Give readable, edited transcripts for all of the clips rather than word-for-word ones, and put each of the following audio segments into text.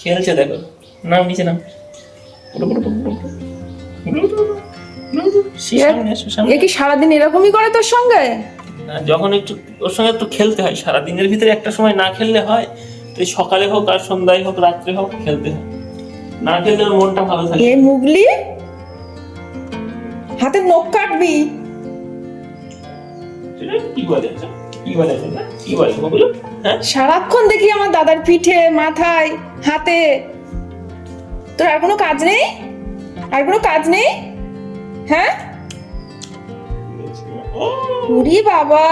খেলছে দেখো, নাম নিচে নাম। এ কি সারাদিন এরকমই করে তোর সঙ্গে? যখন একটু ওর সঙ্গে একটু খেলতে হয়, সারাদিনের ভিতরে একটা সময় না খেললে হয়? তো সকালে হোক আর সন্ধ্যায় হোক রাত্রে হোক খেলতে হয়, না খেললে ওর মনটা ভালো থাকে। এ মুগলি, হাতে নখ কাটবি। কি বলে, কি বলে, কি বলে ওগুলো? হ্যাঁ, সারাক্ষণ দেখি আমার দাদার পিঠে, মাথায়, হাতে। তোর আর কোনো কাজ নেই? আর কোনো কাজ নেই? হ্যাঁ? ওরে বাবা,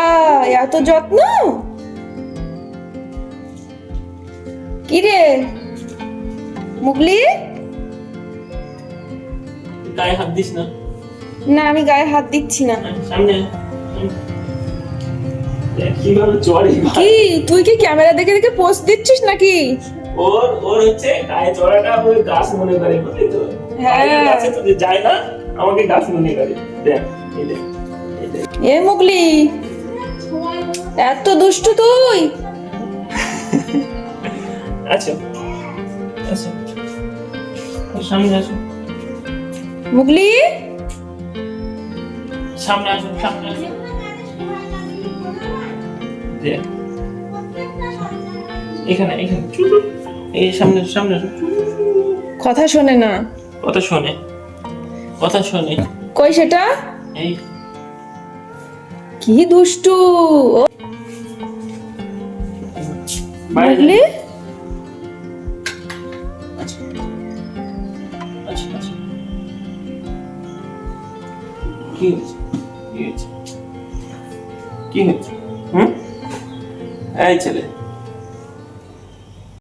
এত যত্ন! কি রে মুগলি? গায়ে হাত দিস না। না, আমি গায়ে হাত দিচ্ছি না। সামনে কিভাবে চড়ে। কি তুই কি ক্যামেরা দেখে দেখে পোস্ট দিচ্ছিস নাকি? ওর হচ্ছে গায়ে চড়াটা ওই গাছ মনে করে, বুঝলি তো? হ্যাঁ, গাছে তো যায় না, আমাকে গাছ মনে করে। দেখ এই দেখ, এই দেখ। এ মুগলি, এত দুষ্টু তুই? আচ্ছা আচ্ছা, সামনে আসো, মুগলি, সামনে আসো, সামনে আসো। দেখ এখানে, এখানে এই সামনে, সামনে আসো। কথা শোনে না। কথা শোনে, কথা শোনে। কই সেটা? এই কি দুষ্টু ও বাইরে যা। মুগলি। আচ্ছা আচ্ছা আচ্ছা, কি হয়েছে, কি হয়েছে, কি হয়েছে? হুম, এই ছেলে